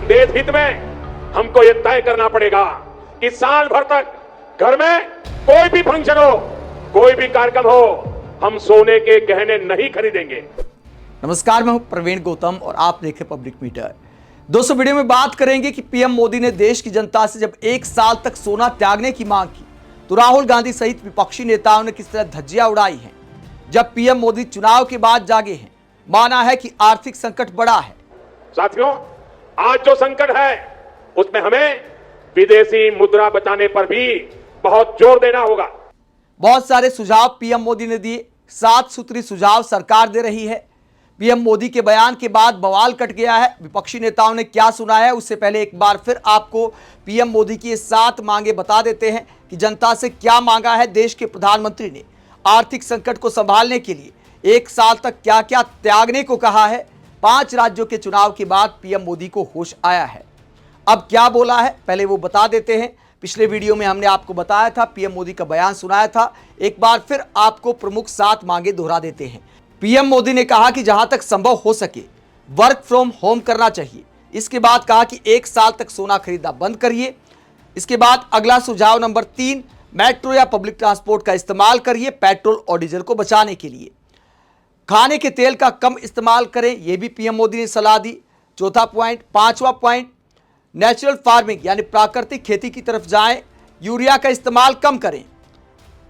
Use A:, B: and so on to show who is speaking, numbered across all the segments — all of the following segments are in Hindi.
A: देश हित में हमको ये तय करना पड़ेगा कि साल भर तक घर में कोई भी फंक्शन हो, कोई भी कार्यक्रम हो, हम सोने के गहने नहीं खरीदेंगे।
B: नमस्कार, मैं हूं प्रवीण गौतम और आप देख रहे पब्लिक मीटर। दोस्तों, वीडियो में बात करेंगे कि पीएम मोदी ने देश की जनता से जब एक साल तक सोना त्यागने की मांग की तो राहुल गांधी सहित विपक्षी नेताओं ने किस तरह धज्जियां उड़ाई हैं। जब पीएम मोदी चुनाव के बाद जागे हैं, माना है कि आर्थिक संकट बड़ा है।
A: साथियों, आज जो संकट है उसमें हमें विदेशी मुद्रा बचाने पर भी बहुत जोर देना होगा।
B: बहुत सारे सुझाव पीएम मोदी ने दिए, 7 सूत्री सुझाव सरकार दे रही है। पीएम मोदी के बयान के बाद बवाल कट गया है। विपक्षी नेताओं ने क्या सुना है, उससे पहले एक बार फिर आपको पीएम मोदी की 7 मांगे बता देते हैं कि जनता से क्या मांगा है। देश के प्रधानमंत्री ने आर्थिक संकट को संभालने के लिए एक साल तक क्या क्या त्यागने को कहा है। 5 राज्यों के चुनाव के बाद पीएम मोदी को होश आया है। अब क्या बोला है, पहले वो बता देते हैं। पिछले वीडियो में हमने आपको बताया था, पीएम मोदी का बयान सुनाया था। एक बार फिर आपको प्रमुख 7 मांगे दोहरा देते हैं। पीएम मोदी ने कहा कि जहां तक संभव हो सके वर्क फ्रॉम होम करना चाहिए। इसके बाद कहा कि 1 साल तक सोना खरीदना बंद करिए। इसके बाद अगला सुझाव नंबर 3, मेट्रो या पब्लिक ट्रांसपोर्ट का इस्तेमाल करिए पेट्रोल और डीजल को बचाने के लिए। खाने के तेल का कम इस्तेमाल करें, यह भी पीएम मोदी ने सलाह दी। चौथा पॉइंट। 5वां पॉइंट, नेचुरल फार्मिंग यानी प्राकृतिक खेती की तरफ जाएं, यूरिया का इस्तेमाल कम करें।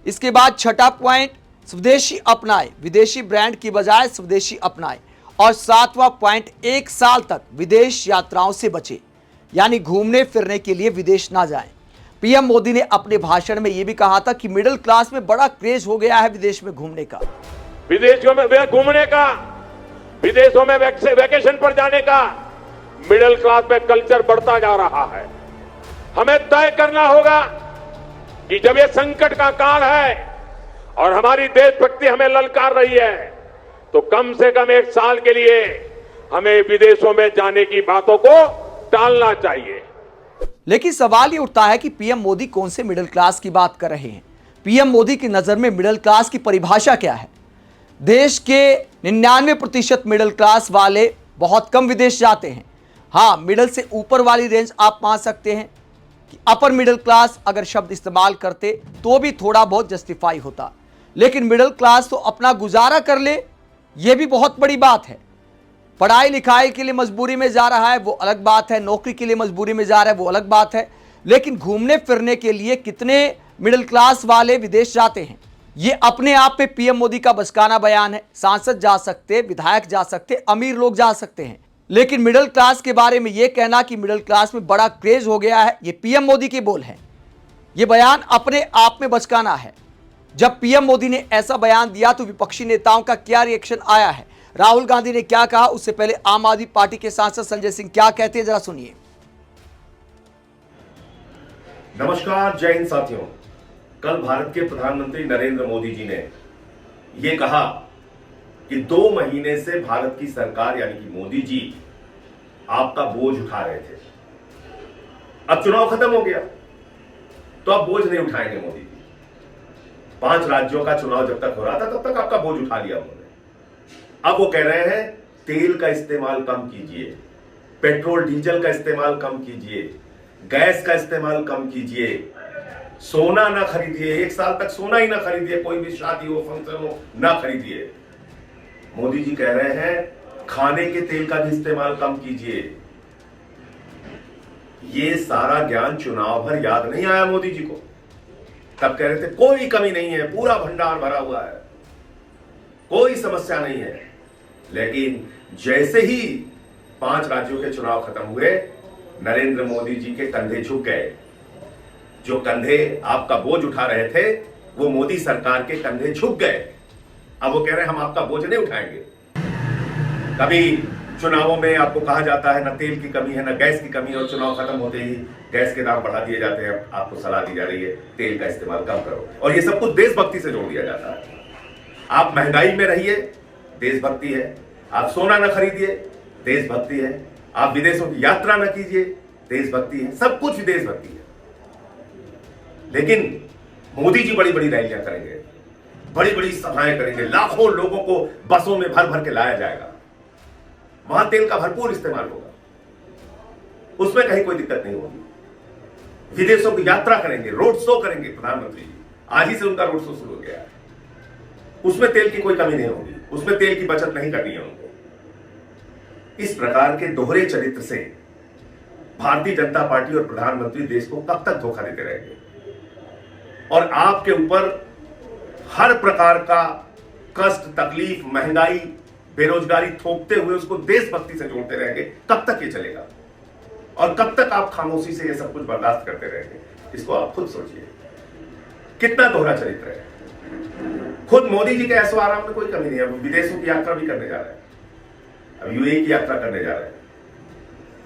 B: इसके बाद 6वां पॉइंट, स्वदेशी अपनाएं, विदेशी ब्रांड की बजाय स्वदेशी अपनाएं। और 7वां पॉइंट, 1 साल तक विदेश यात्राओं से बचें, यानी घूमने फिरने के लिए विदेश ना जाएं। पीएम मोदी ने अपने भाषण में यह भी कहा था कि मिडिल क्लास में बड़ा क्रेज हो गया है विदेश में घूमने का,
A: विदेशों में घूमने का, विदेशों में वैकेशन पर जाने का। मिडिल क्लास में कल्चर बढ़ता जा रहा है। हमें तय करना होगा कि जब ये संकट का काल है और हमारी देशभक्ति हमें ललकार रही है, तो कम से कम 1 साल के लिए हमें विदेशों में जाने की बातों को टालना चाहिए।
B: लेकिन सवाल ये उठता है कि पीएम मोदी कौन से मिडिल क्लास की बात कर रहे हैं। पीएम मोदी की नजर में मिडिल क्लास की परिभाषा क्या है। देश के 99% मिडिल क्लास वाले बहुत कम विदेश जाते हैं। हाँ, मिडिल से ऊपर वाली रेंज आप मान सकते हैं कि अपर मिडिल क्लास अगर शब्द इस्तेमाल करते तो भी थोड़ा बहुत जस्टिफाई होता, लेकिन मिडिल क्लास तो अपना गुजारा कर ले, यह भी बहुत बड़ी बात है। पढ़ाई लिखाई के लिए मजबूरी में जा रहा है वो अलग बात है, नौकरी के लिए मजबूरी में जा रहा है वो अलग बात है, लेकिन घूमने फिरने के लिए कितने मिडिल क्लास वाले विदेश जाते हैं, ये अपने आप में पीएम मोदी का बचकाना बयान है। सांसद जा सकते, विधायक जा सकते, अमीर लोग जा सकते हैं, लेकिन मिडिल क्लास के बारे में यह कहना कि मिडिल क्लास में बड़ा क्रेज हो गया है, ये पीएम मोदी के बोल हैं। ये बयान अपने आप में बचकाना है। जब पीएम मोदी ने ऐसा बयान दिया तो विपक्षी नेताओं का क्या रिएक्शन आया है, राहुल गांधी ने क्या कहा, उससे पहले आम आदमी पार्टी के सांसद संजय सिंह क्या कहते हैं, जरा सुनिए।
C: नमस्कार, जय हिंद साथियों। कल भारत के प्रधानमंत्री नरेंद्र मोदी जी ने यह कहा कि 2 महीने से भारत की सरकार यानी कि मोदी जी आपका बोझ उठा रहे थे। अब चुनाव खत्म हो गया तो अब बोझ नहीं उठाएंगे मोदी जी। 5 राज्यों का चुनाव जब तक हो रहा था तब तक आपका बोझ उठा लिया उन्होंने। अब वो कह रहे हैं तेल का इस्तेमाल कम कीजिए, पेट्रोल डीजल का इस्तेमाल कम कीजिए, गैस का इस्तेमाल कम कीजिए, सोना ना खरीदिए, 1 साल तक सोना ही ना खरीदिए, कोई भी शादी हो फंक्शन हो ना खरीदिए। मोदी जी कह रहे हैं खाने के तेल का भी इस्तेमाल कम कीजिए। ये सारा ज्ञान चुनाव भर याद नहीं आया मोदी जी को। तब कह रहे थे कोई कमी नहीं है, पूरा भंडार भरा हुआ है, कोई समस्या नहीं है। लेकिन जैसे ही 5 राज्यों के चुनाव खत्म हुए, नरेंद्र मोदी जी के कंधे झुक गए। जो कंधे आपका बोझ उठा रहे थे वो मोदी सरकार के कंधे झुक गए। अब वो कह रहे हैं हम आपका बोझ नहीं उठाएंगे। कभी चुनावों में आपको कहा जाता है ना तेल की कमी है ना गैस की कमी है, और चुनाव खत्म होते ही गैस के दाम बढ़ा दिए जाते हैं। आपको सलाह दी जा रही है तेल का इस्तेमाल कम करो, और ये सब कुछ देशभक्ति से जोड़ दिया जाता है। आप महंगाई में रहिए, देशभक्ति है। आप सोना न खरीदिए, देशभक्ति है। आप विदेशों की यात्रा न कीजिए, देशभक्ति है। सब कुछ देशभक्ति है। लेकिन मोदी जी बड़ी बड़ी रैलियां करेंगे, बड़ी बड़ी सभाएं करेंगे, लाखों लोगों को बसों में भर भर के लाया जाएगा, वहां तेल का भरपूर इस्तेमाल होगा। उसमें कहीं कोई दिक्कत नहीं होगी। विदेशों की यात्रा करेंगे, रोड शो करेंगे प्रधानमंत्री जी, आज ही से उनका रोड शो शुरू हो गया है। उसमें तेल की कोई कमी नहीं होगी, उसमें तेल की बचत नहीं करनी है उनको। इस प्रकार के दोहरे चरित्र से भारतीय जनता पार्टी और प्रधानमंत्री देश को कब तक धोखा देते रहेंगे, और आपके ऊपर हर प्रकार का कष्ट, तकलीफ, महंगाई, बेरोजगारी थोपते हुए उसको देशभक्ति से जोड़ते रहेंगे। कब तक ये चलेगा और कब तक आप खामोशी से ये सब कुछ बर्दाश्त करते रहेंगे? इसको आप खुद सोचिए, कितना दोहरा चरित्र है। खुद मोदी जी के ऐशो आराम में कोई कमी नहीं है, वो विदेशों की यात्रा भी करने जा रहे हैं, अब यूएई की यात्रा करने जा रहे हैं,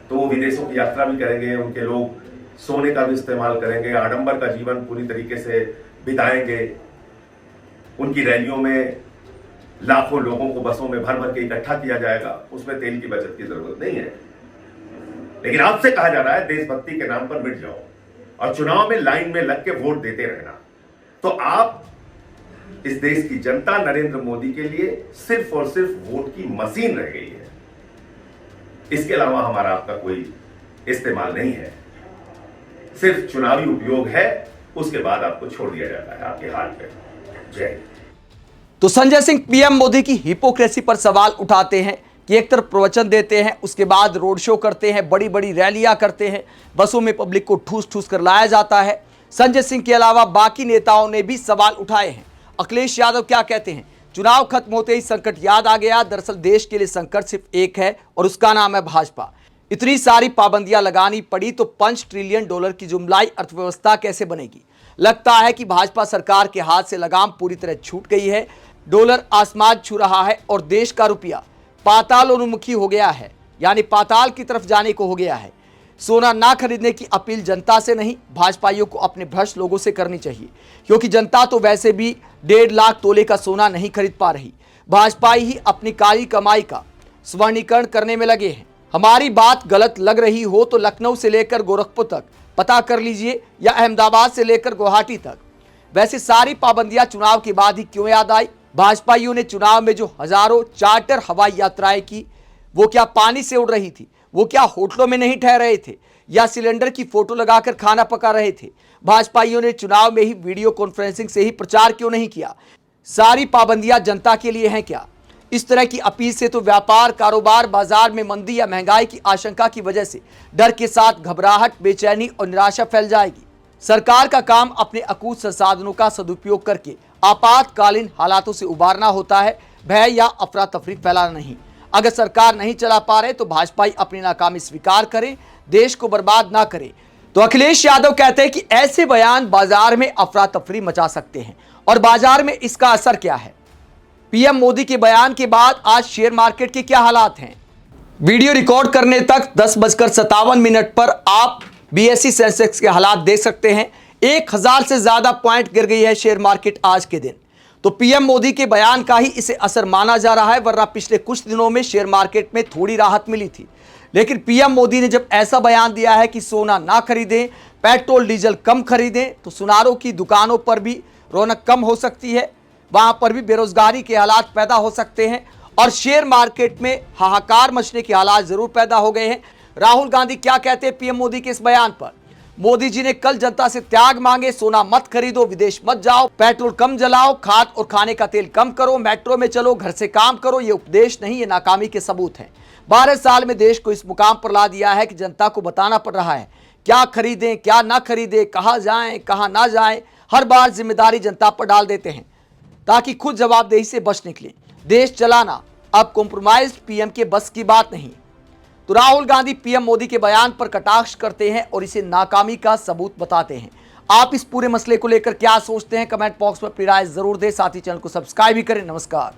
C: तो वो विदेशों की यात्रा भी करेंगे, उनके लोग सोने का भी इस्तेमाल करेंगे, आडंबर का जीवन पूरी तरीके से बिताएंगे, उनकी रैलियों में लाखों लोगों को बसों में भर भर के इकट्ठा किया जाएगा, उसमें तेल की बचत की जरूरत नहीं है। लेकिन आपसे कहा जा रहा है देशभक्ति के नाम पर मिट जाओ और चुनाव में लाइन में लग के वोट देते रहना। तो आप, इस देश की जनता नरेंद्र मोदी के लिए सिर्फ और सिर्फ वोट की मशीन रह गई है, इसके अलावा हमारा आपका कोई इस्तेमाल नहीं है, सिर्फ चुनावी उपयोग है, उसके बाद आपको छोड़ दिया जाता है आपके हाल पे। जय हिंद।
B: तो संजय सिंह पीएम मोदी की हिपोक्रेसी पर सवाल उठाते हैं कि एक तरफ प्रवचन देते हैं, उसके बाद रोड शो करते हैं, बड़ी बड़ी रैलियां करते हैं, बसों में पब्लिक को ठूस ठूस कर लाया जाता है। संजय सिंह के अलावा बाकी नेताओं ने भी सवाल उठाए हैं। अखिलेश यादव क्या कहते हैं? चुनाव खत्म होते ही संकट याद आ गया। दरअसल देश के लिए संकट सिर्फ एक है और उसका नाम है भाजपा। इतनी सारी पाबंदियां लगानी पड़ी तो $5 ट्रिलियन की जुमलाई अर्थव्यवस्था कैसे बनेगी? लगता है कि भाजपा सरकार के हाथ से लगाम पूरी तरह छूट गई है। डॉलर आसमान छू रहा है और देश का रुपया पातालोन्मुखी हो गया है, यानी पाताल की तरफ जाने को हो गया है। सोना ना खरीदने की अपील जनता से नहीं, भाजपाइयों को अपने भ्रष्ट लोगों से करनी चाहिए, क्योंकि जनता तो वैसे भी 1.5 लाख तोले का सोना नहीं खरीद पा रही। भाजपाई ही अपनी काली कमाई का स्वर्णीकरण करने में लगे हैं। हमारी बात गलत लग रही हो तो लखनऊ से लेकर गोरखपुर तक पता कर लीजिए, या अहमदाबाद से लेकर गुवाहाटी तक। वैसे सारी पाबंदियां चुनाव के बाद ही क्यों याद आई? भाजपाइयों ने चुनाव में जो हजारों चार्टर हवाई यात्राएं की, वो क्या पानी से उड़ रही थी? वो क्या होटलों में नहीं ठहर रहे थे या सिलेंडर की फोटो लगाकर खाना पका रहे थे? भाजपाइयों ने चुनाव में ही वीडियो कॉन्फ्रेंसिंग से ही प्रचार क्यों नहीं किया? सारी पाबंदियां जनता के लिए हैं क्या? इस तरह की अपील से तो व्यापार, कारोबार, बाजार में मंदी या महंगाई की आशंका की वजह से डर के साथ घबराहट, बेचैनी और निराशा फैल जाएगी। सरकार का काम अपने अकूत संसाधनों का सदुपयोग करके आपातकालीन हालातों से उबारना होता है, भय या अफरा तफरी फैलाना नहीं। अगर सरकार नहीं चला पा रहे तो भाजपाई अपनी नाकामी स्वीकार करें, देश को बर्बाद ना करें। तो अखिलेश यादव कहते हैं कि ऐसे बयान बाजार में अफरा तफरी मचा सकते हैं, और बाजार में इसका असर क्या है? पीएम मोदी के बयान के बाद आज शेयर मार्केट के क्या हालात हैं? वीडियो रिकॉर्ड करने तक 10:57 पर आप बीएसई सेंसेक्स के हालात देख सकते हैं। 1000 से ज्यादा पॉइंट गिर गई है शेयर मार्केट आज के दिन। तो पीएम मोदी के बयान का ही इसे असर माना जा रहा है, वरना पिछले कुछ दिनों में शेयर मार्केट में थोड़ी राहत मिली थी। लेकिन पीएम मोदी ने जब ऐसा बयान दिया है कि सोना ना खरीदें, पेट्रोल डीजल कम खरीदें, तो सुनारों की दुकानों पर भी रौनक कम हो सकती है, वहां पर भी बेरोजगारी के हालात पैदा हो सकते हैं, और शेयर मार्केट में हाहाकार मचने के हालात जरूर पैदा हो गए हैं। राहुल गांधी क्या कहते हैं पीएम मोदी के इस बयान पर? मोदी जी ने कल जनता से त्याग मांगे, सोना मत खरीदो, विदेश मत जाओ, पेट्रोल कम जलाओ, खाद और खाने का तेल कम करो, मेट्रो में चलो, घर से काम करो। ये उपदेश नहीं, ये नाकामी के सबूत हैं। 12 साल में देश को इस मुकाम पर ला दिया है कि जनता को बताना पड़ रहा है क्या खरीदें, क्या ना खरीदें, कहां जाएं, कहां ना जाएं। हर बार जिम्मेदारी जनता पर डाल देते हैं ताकि खुद जवाबदेही से बच निकले। देश चलाना अब कॉम्प्रोमाइज्ड पीएम के बस की बात नहीं। तो राहुल गांधी पीएम मोदी के बयान पर कटाक्ष करते हैं और इसे नाकामी का सबूत बताते हैं। आप इस पूरे मसले को लेकर क्या सोचते हैं? कमेंट बॉक्स में अपनी राय जरूर दें, साथ ही चैनल को सब्सक्राइब भी करें। नमस्कार।